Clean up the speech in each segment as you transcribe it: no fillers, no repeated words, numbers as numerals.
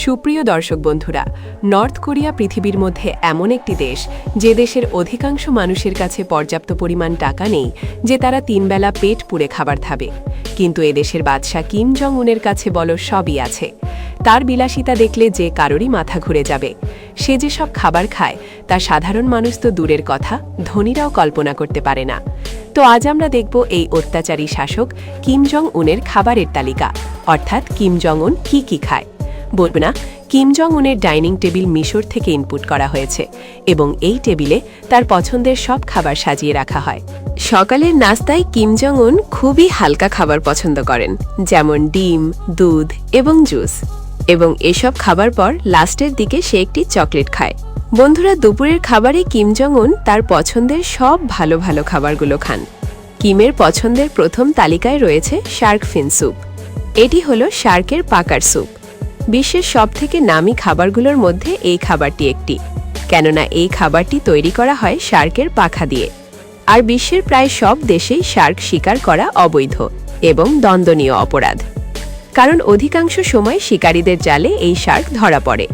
সুপ্রিয় দর্শক বন্ধুরা, নর্থ কোরিয়া পৃথিবীর মধ্যে এমন একটি দেশ যে দেশের অধিকাংশ মানুষের কাছে পর্যাপ্ত পরিমাণ টাকা নেই যে তারা 3 বেলা পেট পুড়ে খাবার খাবে। কিন্তু এদেশের বাদশাহ কিম জং উনের কাছে বলো সবই আছে। তার বিলাসিতা দেখলে যে কারোরই মাথা ঘুরে যাবে। সে যে সব খাবার খায় তা সাধারণ মানুষ তো দূরের কথা, ধনীরাও কল্পনা করতে পারে না। তো আজ আমরা দেখব এই অত্যাচারী শাসক কিম জং উনের খাবারের তালিকা, অর্থাৎ কিম জং উন কি খায়। বলব না, কিম জং উনের ডাইনিং টেবিল মিশর থেকে ইনপুট করা হয়েছে এবং এই টেবিলে তার পছন্দের সব খাবার সাজিয়ে রাখা হয়। সকালের নাস্তায় কিম জং উন খুবই হালকা খাবার পছন্দ করেন, যেমন ডিম, দুধ এবং জুস, এবং এসব খাবার পর লাস্টের দিকে সে একটি চকলেট খায়। বন্ধুরা, দুপুরের খাবারে কিম জং উন তার পছন্দের সব ভালো ভালো খাবারগুলো খান। কিমের পছন্দের প্রথম তালিকায় রয়েছে শার্ক ফিন স্যুপ। এটি হলো শার্কের পাকার স্যুপ। বিশ্বের সবথেকে নামী খাবারগুলোর মধ্যে এই খাবারটি একটি, কেননা এই খাবারটি তৈরি করা হয় শার্কের পাখা দিয়ে। আর বিশ্বের প্রায় সব দেশেই শার্ক শিকার করা অবৈধ এবং দণ্ডনীয় অপরাধ, কারণ অধিকাংশ সময় শিকারীদের জালে এই শার্ক ধরা পড়ে।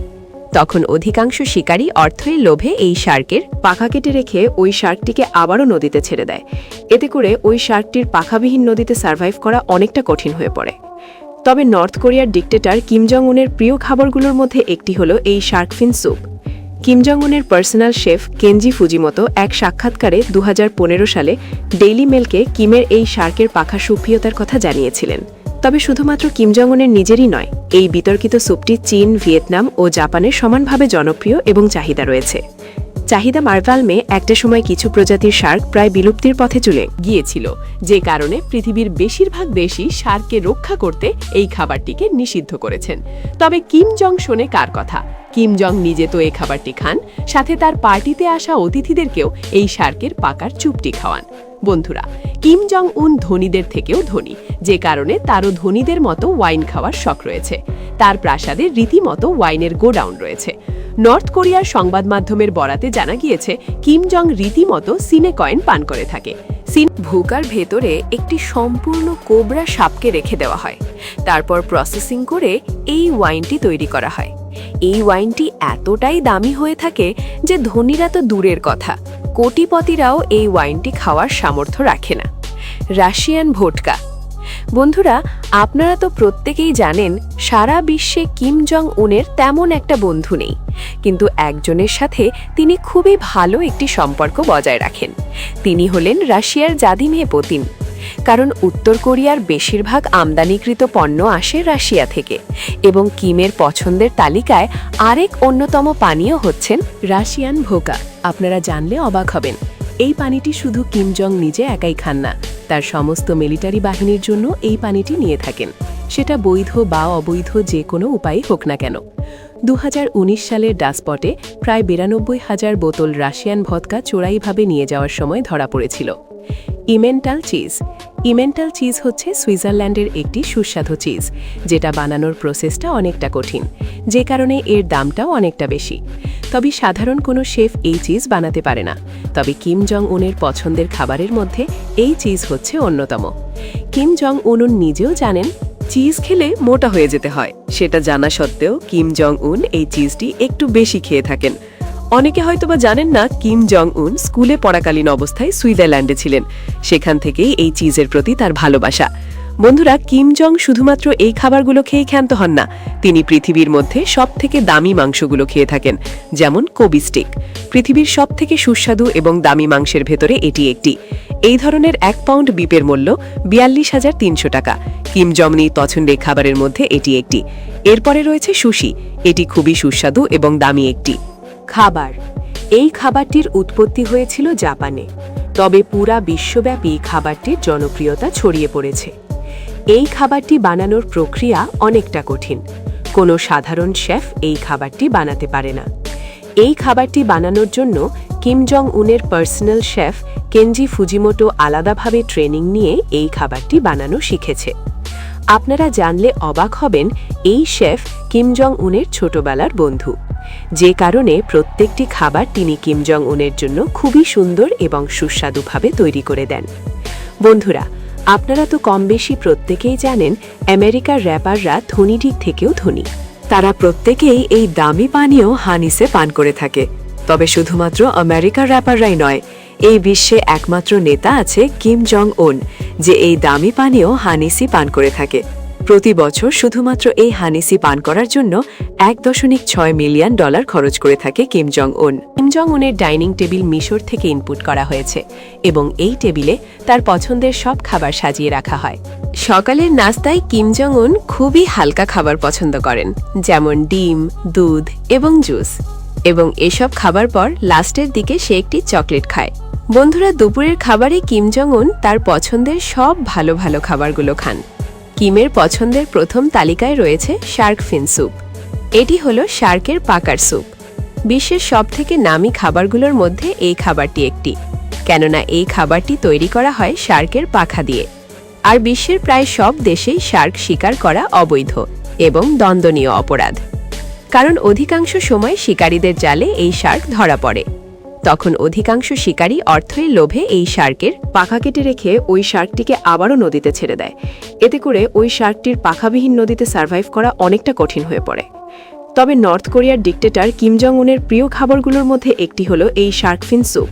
তখন অধিকাংশ শিকারী অর্থের লোভে এই শার্কের পাখা কেটে রেখে ওই শার্কটিকে আবারও নদীতে ছেড়ে দেয়। এতে করে ওই শার্কটির পাখাবিহীন নদীতে সার্ভাইভ করা অনেকটা কঠিন হয়ে পড়ে। তবে নর্থ কোরিয়ার ডিক্টেটর কিম জং উনের প্রিয় খাবারগুলোর মধ্যে একটি হলো এই শার্ক ফিন স্যুপ। কিম জং উনের পার্সোনাল শেফ কেনজি ফুজিমোতো এক সাক্ষাৎকারে 2015 সালে ডেইলি মেলকে কিমের এই শার্কের পাখা সুপ্রিয়তার কথা জানিয়েছিলেন। তবে শুধুমাত্র কিম জং উনের নিজেরই নয়, এই বিতর্কিত স্যুপটি চীন, ভিয়েতনাম ও জাপানের সমানভাবে জনপ্রিয় এবং চাহিদা রয়েছে। চাহিদা মার্ভালমে একটা সময় কিছু প্রজাতির শার্ক প্রায় বিলুপ্তির পথে চলে গিয়েছিল, যে কারণে পৃথিবীর বেশিরভাগ দেশই শার্ককে রক্ষা করতে এই খাবারটিকে নিষিদ্ধ করেছেন। তবে কিম জং শোনে কার কথা? কিম জং নিজে তো এই খাবারটি খান, সাথে তার পার্টিতে আসা অতিথিদেরকেও এই শার্কের পাকার চুপটি খাওয়ান। বন্ধুরা, কিম জং উন ধনীদের থেকেও ধনী, যে কারণে তারও ধনীদের মতো ওয়াইন খাওয়ার শখ রয়েছে। তার প্রাসাদে রীতিমতো ওয়াইনের গোডাউন রয়েছে। নর্থ কোরিয়ার সংবাদ মাধ্যমের বরাতে জানা গিয়েছে কিম জং রীতিমতো সিনে কয়েন পান করে থাকে। ভুকার ভেতরে একটি সম্পূর্ণ কোবরা সাপকে রেখে দেওয়া হয়, তারপর প্রসেসিং করে এই ওয়াইনটি তৈরি করা হয়। এই ওয়াইনটি এতটাই দামি হয়ে থাকে যে ধনীরা তো দূরের কথা, কোটিপতিরাও এই ওয়াইনটি খাওয়ার সামর্থ্য রাখে না। রাশিয়ান ভোটকা। বন্ধুরা, আপনারা তো প্রত্যেকেই জানেন সারা বিশ্বে কিম জং উনের তেমন একটা বন্ধু নেই, কিন্তু একজনের সাথে তিনি খুবই ভালো একটি সম্পর্ক বজায় রাখেন। তিনি হলেন রাশিয়ার ভ্লাদিমির পুতিন। কারণ উত্তর কোরিয়ার বেশিরভাগ আমদানিকৃত পণ্য আসে রাশিয়া থেকে, এবং কিমের পছন্দের তালিকায় আরেক অন্যতম পানীয় হচ্ছেন রাশিয়ান ভোকা। আপনারা জানলে অবাক হবেন, এই পানিটি শুধু কিম জং নিজে একাই খান না, তার সমস্ত মিলিটারি বাহিনীর জন্য এই পানিটি নিয়ে থাকেন, সেটা বৈধ বা অবৈধ যে কোনো উপায়ে হোক না কেন। 2019 সালের ডাসপটে প্রায় 92,000 বোতল রাশিয়ান ভদকা চোরাইভাবে নিয়ে যাওয়ার সময় ধরা পড়েছিল। ইমেন্টাল চিজ। ইমেন্টাল চিজ হচ্ছে সুইজারল্যান্ডের একটি সুস্বাদু চিজ, যেটা বানানোর প্রসেসটা অনেকটা কঠিন, যে কারণে এর দামটাও অনেকটা বেশি। তবে সাধারণ কোনো শেফ এই চিজ বানাতে পারে না। তবে কিম জং উনের পছন্দের খাবারের মধ্যে এই চিজ হচ্ছে অন্যতম। কিম জং উন নিজেও জানেন চিজ খেলে মোটা হয়ে যেতে হয়, সেটা জানা সত্ত্বেও কিম জং উন এই চিজটি একটু বেশি খেয়ে থাকেন। অনেকে হয়তোবা জানেন না, কিম জং উন স্কুলে পড়াকালীন অবস্থায় সুইজারল্যান্ডে ছিলেন, সেখান থেকেই এই চিজের প্রতি তার ভালোবাসা। বন্ধুরা, কিম জং শুধুমাত্র এই খাবারগুলো খেয়ে ক্ষান্ত হন না, তিনি পৃথিবীর মধ্যে সবথেকে দামি মাংসগুলো খেয়ে থাকেন, যেমন কোবি স্টিক। পৃথিবীর সবথেকে সুস্বাদু এবং দামি মাংসের ভেতরে এটি একটি। এই ধরনের 1 পাউন্ড বিপের মূল্য 42,300 টাকা। কিম জংনির পছন্দের খাবারের মধ্যে এটি একটি। এরপরে রয়েছে সুশি। এটি খুবই সুস্বাদু এবং দামি একটি খাবার। এই খাবারটির উৎপত্তি হয়েছিল জাপানে, তবে পুরা বিশ্বব্যাপী খাবারটির জনপ্রিয়তা ছড়িয়ে পড়েছে। এই খাবারটি বানানোর প্রক্রিয়া অনেকটা কঠিন। কোনো সাধারণ শেফ এই খাবারটি বানাতে পারে না। এই খাবারটি বানানোর জন্য কিম জং উনের পার্সোনাল শেফ কেনজি ফুজিমোটো আলাদাভাবে ট্রেনিং নিয়ে এই খাবারটি বানানো শিখেছে। আপনারা জানলে অবাক হবেন, এই শেফ কিম জং উনের ছোটবেলার বন্ধু, যে কারণে প্রত্যেকটি খাবার তিনি কিম জং উনের জন্য খুবই সুন্দর এবং সুস্বাদুভাবে তৈরি করে দেন। বন্ধুরা, আপনারা তো কম বেশি প্রত্যেকেই জানেন আমেরিকার র্যাপাররা ধনী দিক থেকেও ধনী। তারা প্রত্যেকেই এই দামি পানীয় হানিসে পান করে থাকে। তবে শুধুমাত্র আমেরিকার র্যাপাররাই নয়, এই বিশ্বে একমাত্র নেতা আছে কিম জং উন, যে এই দামি পানীয় হানিসি পান করে থাকে। প্রতি বছর শুধুমাত্র এই হানিসি পান করার জন্য $1.6 মিলিয়ন খরচ করে থাকে কিম জং উন। কিম জং উনের ডাইনিং টেবিল মিশর থেকে ইনপুট করা হয়েছে এবং এই টেবিলে তার পছন্দের সব খাবার সাজিয়ে রাখা হয়। সকালের নাস্তায় কিম জং উন খুবই হালকা খাবার পছন্দ করেন, যেমন ডিম, দুধ এবং জুস, এবং এসব খাবার পর লাস্টের দিকে সে একটি চকলেট খায়। বন্ধুরা, দুপুরের খাবারে কিম জং উন তার পছন্দের সব ভালো ভালো খাবারগুলো খান। কিমের পছন্দের প্রথম তালিকায় রয়েছে শার্ক ফিন স্যুপ। এটি হলো শার্কের পাকার স্যুপ। বিশ্বের সবথেকে নামী খাবারগুলোর মধ্যে এই খাবারটি একটি, কেননা এই খাবারটি তৈরি করা হয় শার্কের পাখা দিয়ে। আর বিশ্বের প্রায় সব দেশেই শার্ক শিকার করা অবৈধ এবং দণ্ডনীয় অপরাধ, কারণ অধিকাংশ সময় শিকারীদের জালে এই শার্ক ধরা পড়ে। তখন অধিকাংশ শিকারী অর্থের লোভে এই শার্কের পাখা কেটে রেখে ওই শার্কটিকে আবারও নদীতে ছেড়ে দেয়। এতে করে ওই শার্কটির পাখাবিহীন নদীতে সার্ভাইভ করা অনেকটা কঠিন হয়ে পড়ে। তবে নর্থ কোরিয়ার ডিক্টেটর কিম জং উনের প্রিয় খাবারগুলোর মধ্যে একটি হলো এই শার্ক ফিন স্যুপ।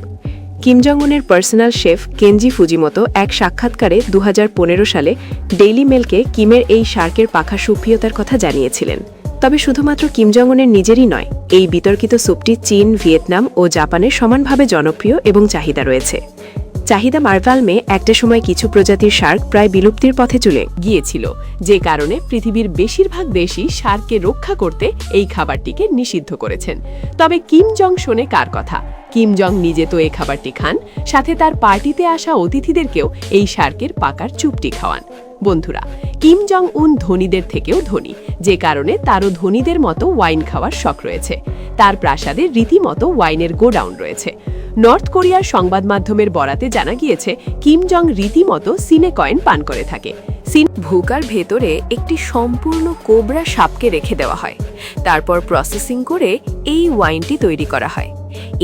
কিম জং উনের পার্সোনাল শেফ কেনজি ফুজিমোতো এক সাক্ষাৎকারে 2015 সালে ডেইলি মেলকে কিমের এই শার্কের পাখা সুপ্রিয়তার কথা জানিয়েছিলেন। তবে শুধুমাত্র কিম জং উনের নিজেরই নয়, এই বিতর্কিত স্যুপটি চীন, ভিয়েতনাম ও জাপানে সমানভাবে জনপ্রিয় এবং চাহিদা রয়েছে। চাহিদা মার্ভালমে একটা সময় কিছু প্রজাতির শার্ক প্রায় বিলুপ্তির পথে চলে গিয়েছিল, যে কারণে পৃথিবীর বেশিরভাগ দেশই শার্ককে রক্ষা করতে এই খাবারটিকে নিষিদ্ধ করেছেন। তবে কিম জং শোনে কার কথা? কিম জং নিজে তো এই খাবারটি খান, সাথে তার পার্টিতে আসা অতিথিদেরকেও এই শার্কের পাকার চুপটি খাওয়ান। বন্ধুরা, কিম জং উন ধনীদের থেকেও ধনী, যে কারণে তারও ধনীদের মতো ওয়াইন খাওয়ার শখ রয়েছে। তার প্রাসাদে রীতিমতো ওয়াইনের গোডাউন রয়েছে। নর্থ কোরিয়ার সংবাদ মাধ্যমের বরাতে জানা গিয়েছে কিম জং রীতিমতো সিনেকয়েন পান করে থাকে। ভুকার ভেতরে একটি সম্পূর্ণ কোবরা সাপকে রেখে দেওয়া হয়, তারপর প্রসেসিং করে এই ওয়াইনটি তৈরি করা হয়।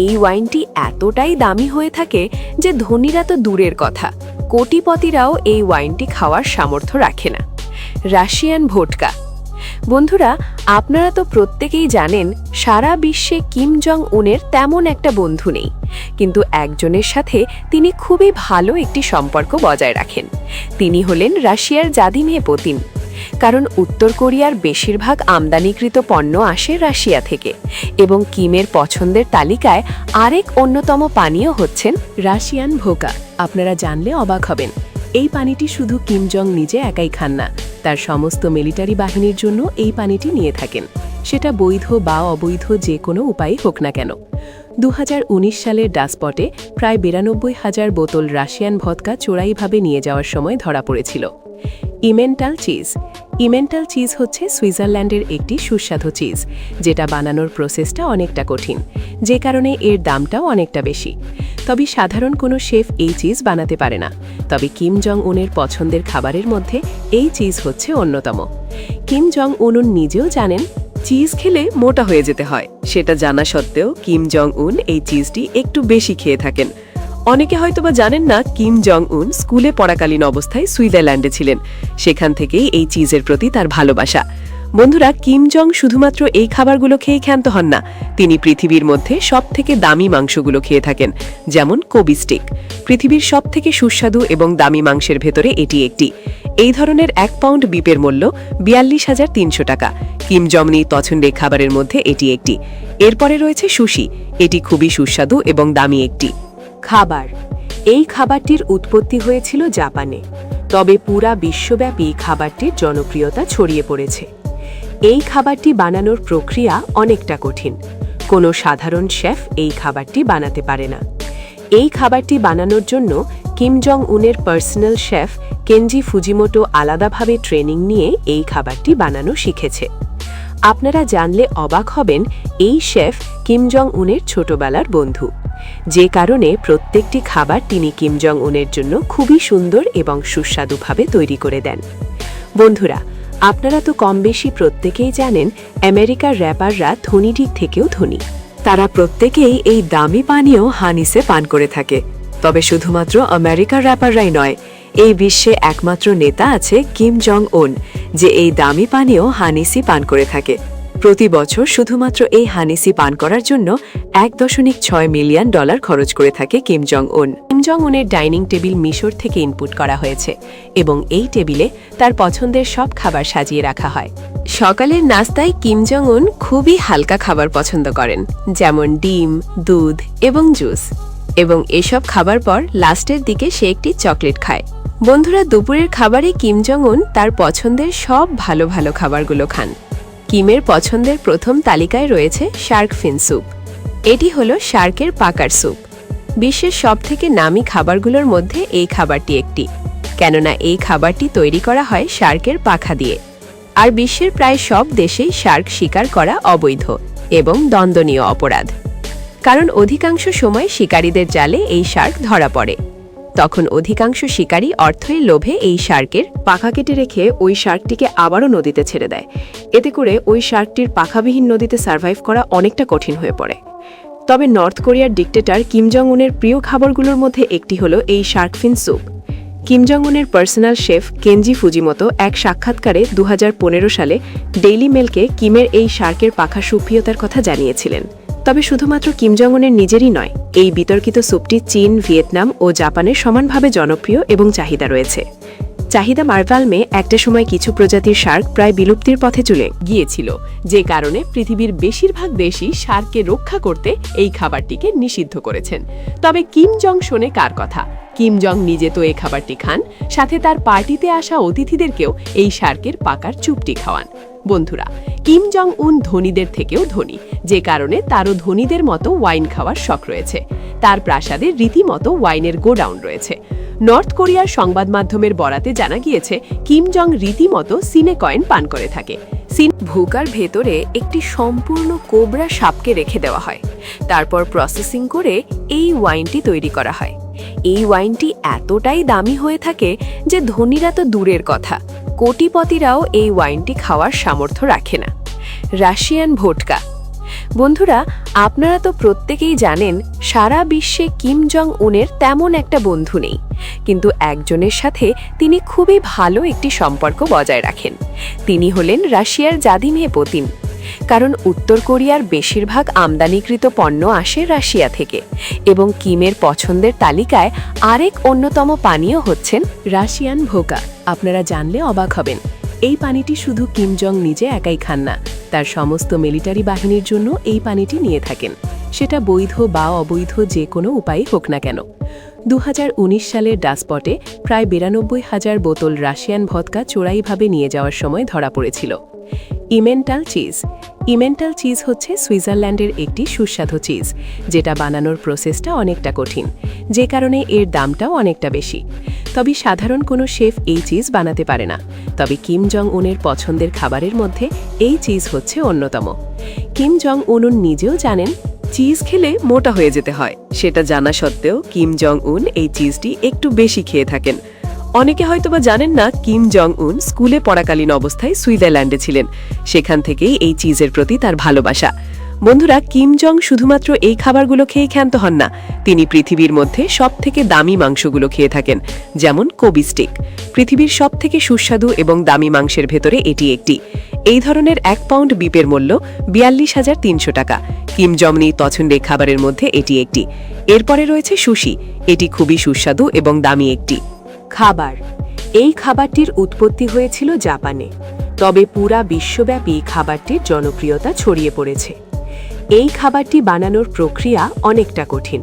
এই ওয়াইনটি এতটাই দামি হয়ে থাকে যে ধনীরা তো দূরের কথা, কোটিপতিরাও এই ওয়াইনটি খাওয়ার সামর্থ্য রাখে না। রাশিয়ান ভোটকা। বন্ধুরা, আপনারা তো প্রত্যেকেই জানেন সারা বিশ্বে কিম জং উনের তেমন একটা বন্ধু নেই, কিন্তু একজনের সাথে তিনি খুবই ভালো একটি সম্পর্ক বজায় রাখেন। তিনি হলেন রাশিয়ার ভ্লাদিমির পুতিন। কারণ উত্তর কোরিয়ার বেশিরভাগ আমদানিকৃত পণ্য আসে রাশিয়া থেকে, এবং কিমের পছন্দের তালিকায় আরেক অন্যতম পানীয় হচ্ছেন রাশিয়ান ভোকা। আপনারা জানলে অবাক হবেন, এই পানিটি শুধু কিম জং নিজে একাই খান না, তার সমস্ত মিলিটারি বাহিনীর জন্য এই পানিটি নিয়ে থাকেন, সেটা বৈধ বা অবৈধ যে কোনো উপায়ে হোক না কেন। 2019 সালের ডাসপটে প্রায় 92,000 বোতল রাশিয়ান ভদকা চোরাইভাবে নিয়ে যাওয়ার সময় ধরা পড়েছিল। ইমেন্টাল চিজ। ইমেন্টাল চিজ হচ্ছে সুইজারল্যান্ডের একটি সুস্বাদু চিজ, যেটা বানানোর প্রসেসটা অনেকটা কঠিন, যে কারণে এর দামটাও অনেকটা বেশি। তবে সাধারণ কোনো শেফ এই চিজ বানাতে পারে না। তবে কিম জং উনের পছন্দের খাবারের মধ্যে এই চিজ হচ্ছে অন্যতম। কিম জং উন নিজেও জানেন চিজ খেলে মোটা হয়ে যেতে হয়। সেটা জানা সত্ত্বেও কিম জং উন এই চিজটি একটু বেশি খেয়ে থাকেন। অনেকে হয়তোবা জানেন না, কিম জং উন স্কুলে পড়াকালীন অবস্থায় সুইজারল্যান্ডে ছিলেন। সেখান থেকেই এই চিজের প্রতি তার ভালোবাসা। বন্ধুরা, কিম জং শুধুমাত্র এই খাবারগুলো খেয়ে ক্ষান্ত হন না, তিনি পৃথিবীর মধ্যে সবথেকে দামি মাংসগুলো খেয়ে থাকেন, যেমন কোবি স্টিক। পৃথিবীর সবথেকে সুস্বাদু এবং দামি মাংসের ভেতরে এটি একটি। এই ধরনের 1 পাউন্ড বিপের মূল্য 42,300 টাকা। কিম জংনির পছন্দের খাবারের মধ্যে এটি একটি। এরপরে রয়েছে সুশি। এটি খুবই সুস্বাদু এবং দামি একটি খাবার। এই খাবারটির উৎপত্তি হয়েছিল জাপানে, তবে পুরা বিশ্বব্যাপী খাবারটির জনপ্রিয়তা ছড়িয়ে পড়েছে। এই খাবারটি বানানোর প্রক্রিয়া অনেকটা কঠিন। কোনো সাধারণ শেফ এই খাবারটি বানাতে পারে না। এই খাবারটি বানানোর জন্য কিম জং উনের পার্সোনাল শেফ কেনজি ফুজিমোটো আলাদাভাবে ট্রেনিং নিয়ে এই খাবারটি বানানো শিখেছে। আপনারা জানলে অবাক হবেন, এই শেফ কিম জং উনের ছোটবেলার বন্ধু, যে কারণে প্রত্যেকটি খাবার তিনি কিম জং উনের জন্য খুবই সুন্দর এবং সুস্বাদুভাবে তৈরি করে দেন। বন্ধুরা, আপনারা তো কম বেশি প্রত্যেকেই জানেন আমেরিকার র্যাপাররা ধনী দিক থেকেও ধনী। তারা প্রত্যেকেই এই দামি পানীয় হানিসে পান করে থাকে। তবে শুধুমাত্র আমেরিকার র্যাপাররাই নয়, এই বিশ্বে একমাত্র নেতা আছে কিম জং উন, যে এই দামি পানীয় হানিসি পান করে থাকে। প্রতি বছর শুধুমাত্র এই হানিসি পান করার জন্য $1.6 মিলিয়ন খরচ করে থাকে কিম জং উন। কিম জং উনের ডাইনিং টেবিল মিশর থেকে ইনপুট করা হয়েছে এবং এই টেবিলে তার পছন্দের সব খাবার সাজিয়ে রাখা হয়। সকালের নাস্তায় কিম জং উন খুবই হালকা খাবার পছন্দ করেন, যেমন ডিম, দুধ এবং জুস, এবং এসব খাবার পর লাস্টের দিকে সে একটি চকলেট খায়। বন্ধুরা, দুপুরের খাবারে কিম জং উন তার পছন্দের সব ভালো ভালো খাবারগুলো খান। কিমের পছন্দের প্রথম তালিকায় রয়েছে শার্ক ফিন স্যুপ। এটি হলো শার্কের পাকার স্যুপ। বিশ্বের সবথেকে নামী খাবারগুলোর মধ্যে এই খাবারটি একটি, কেননা এই খাবারটি তৈরি করা হয় শার্কের পাখা দিয়ে। আর বিশ্বের প্রায় সব দেশেই শার্ক শিকার করা অবৈধ এবং দণ্ডনীয় অপরাধ, কারণ অধিকাংশ সময় শিকারীদের জালে এই শার্ক ধরা পড়ে। তখন অধিকাংশ শিকারী অর্থের লোভে এই শার্কের পাখা কেটে রেখে ওই শার্কটিকে আবারও নদীতে ছেড়ে দেয়। এতে করে ওই শার্কটির পাখাবিহীন নদীতে সার্ভাইভ করা অনেকটা কঠিন হয়ে পড়ে। তবে নর্থ কোরিয়ার ডিক্টেটর কিম জং উনের প্রিয় খাবারগুলোর মধ্যে একটি হলো এই শার্ক ফিন স্যুপ। কিম জং উনের পার্সোনাল শেফ কেনজি ফুজিমোতো এক সাক্ষাৎকারে 2015 সালে ডেইলি মেলকে কিমের এই শার্কের পাখা সুপ্রিয়তার কথা জানিয়েছিলেন। তবে শুধুমাত্র কিম জং উনের নিজেরই নয়, এই বিতর্কিত স্যুপটি চীন, ভিয়েতনাম ও জাপানে সমানভাবে জনপ্রিয় এবং চাহিদা রয়েছে। চাহিদা মার্ভালমে একটা সময় কিছু প্রজাতির শার্ক প্রায় বিলুপ্তির পথে চলে গিয়েছিল, যে কারণে পৃথিবীর বেশিরভাগ দেশই শার্ককে রক্ষা করতে এই খাবারটিকে নিষিদ্ধ করেছেন। তবে কিম জং শোনে কার কথা? কিম জং নিজে তো এই খাবারটি খান, সাথে তার পার্টিতে আসা অতিথিদেরকেও এই শার্কের পাকার চুপটি খাওয়ান। বন্ধুরা, কিম জং উন ধনীদের থেকেও ধনী, যে কারণে তারও ধনীদের মতো ওয়াইন খাওয়ার শখ রয়েছে। তার প্রাসাদে রীতিমতো ওয়াইনের গোডাউন রয়েছে। নর্থ কোরিয়ার সংবাদ মাধ্যমের বরাতে জানা গিয়েছে কিম জং রীতিমতো সিনেকয়েন পান করে থাকে। ভুকার ভেতরে একটি সম্পূর্ণ কোবরা সাপকে রেখে দেওয়া হয়। তারপর প্রসেসিং করে এই ওয়াইনটি তৈরি করা হয়। এই ওয়াইনটি এতটাই দামি হয়ে থাকে যে ধনীরা তো দূরের কথা, কোটিপতিরাও এই ওয়াইনটি খাওয়ার সামর্থ্য রাখে না। রাশিয়ান ভোটকা। বন্ধুরা, আপনারা তো প্রত্যেকেই জানেন সারা বিশ্বে কিম জং উনের তেমন একটা বন্ধু নেই, কিন্তু একজনের সাথে তিনি খুবই ভালো একটি সম্পর্ক বজায় রাখেন। তিনি হলেন রাশিয়ার ভ্লাদিমির পুতিন। কারণ উত্তর কোরিয়ার বেশিরভাগ আমদানিকৃত পণ্য আসে রাশিয়া থেকে, এবং কিমের পছন্দের তালিকায় আরেক অন্যতম পানীয় হচ্ছেন রাশিয়ান ভোকা। আপনারা জানলে অবাক হবেন, এই পানিটি শুধু কিম জং নিজে একাই খান না, তার সমস্ত মিলিটারি বাহিনীর জন্য এই পানিটি নিয়ে থাকেন, সেটা বৈধ বা অবৈধ যে কোনো উপায়ে হোক না কেন। 2019 সালের ডাসপটে প্রায় 92,000 বোতল রাশিয়ান ভদকা চোরাইভাবে নিয়ে যাওয়ার সময় ধরা পড়েছিল। ইমেন্টাল চিজ। ইমেন্টাল চিজ হচ্ছে সুইজারল্যান্ডের একটি সুস্বাদু চিজ, যেটা বানানোর প্রসেসটা অনেকটা কঠিন, যে কারণে এর দামটাও অনেকটা বেশি। তবে সাধারণ কোনো শেফ এই চিজ বানাতে পারে না। তবে কিম জং উনের পছন্দের খাবারের মধ্যে এই চিজ হচ্ছে অন্যতম। কিম জং উন নিজেও জানেন চিজ খেলে মোটা হয়ে যেতে হয়। সেটা জানা সত্ত্বেও কিম জং উন এই চিজটি একটু বেশি খেয়ে থাকেন। অনেকে হয়তোবা জানেন না, কিম জং উন স্কুলে পড়াকালীন অবস্থায় সুইজারল্যান্ডে ছিলেন। সেখান থেকেই এই চিজের প্রতি তার ভালোবাসা। বন্ধুরা, কিম জং শুধুমাত্র এই খাবারগুলো খেয়ে ক্ষান্ত হন না, তিনি পৃথিবীর মধ্যে সবথেকে দামি মাংসগুলো খেয়ে থাকেন, যেমন কোবি স্টিক। পৃথিবীর সবথেকে সুস্বাদু এবং দামি মাংসের ভেতরে এটি একটি। এই ধরনের 1 পাউন্ড বিপের মূল্য 42,300 টাকা। কিম জংনির পছন্দের খাবারের মধ্যে এটি একটি। এরপরে রয়েছে সুশি। এটি খুবই সুস্বাদু এবং দামি একটি খাবার। এই খাবারটির উৎপত্তি হয়েছিল জাপানে, তবে পুরা বিশ্বব্যাপী খাবারটির জনপ্রিয়তা ছড়িয়ে পড়েছে। এই খাবারটি বানানোর প্রক্রিয়া অনেকটা কঠিন।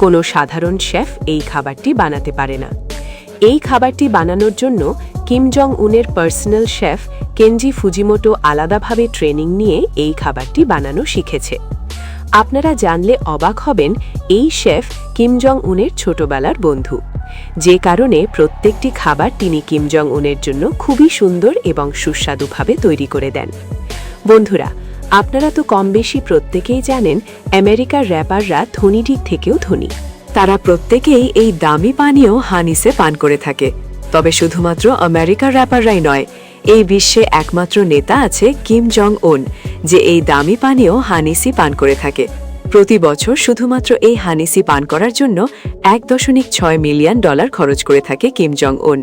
কোনো সাধারণ শেফ এই খাবারটি বানাতে পারে না। এই খাবারটি বানানোর জন্য কিম জং উনের পার্সোনাল শেফ কেনজি ফুজিমোটো আলাদাভাবে ট্রেনিং নিয়ে এই খাবারটি বানানো শিখেছে। আপনারা জানলে অবাক হবেন, এই শেফ কিম জং উনের ছোটবেলার বন্ধু, যে কারণে প্রত্যেকটি খাবার তিনি কিম জং উনের জন্য খুবই সুন্দর এবং সুস্বাদুভাবে তৈরি করে দেন। বন্ধুরা, আপনারা তো কম বেশি প্রত্যেকেই জানেন আমেরিকার র্যাপাররা ধনী দিক থেকেও ধনী। তারা প্রত্যেকেই এই দামি পানীয় হানিসে পান করে থাকে। তবে শুধুমাত্র আমেরিকার র্যাপাররাই নয়, এই বিশ্বে একমাত্র নেতা আছে কিম জং উন, যে এই দামি পানীয় হানিসি পান করে থাকে। প্রতি বছর শুধুমাত্র এই হানিসি পান করার জন্য $1.6 মিলিয়ন খরচ করে থাকে কিম জং উন।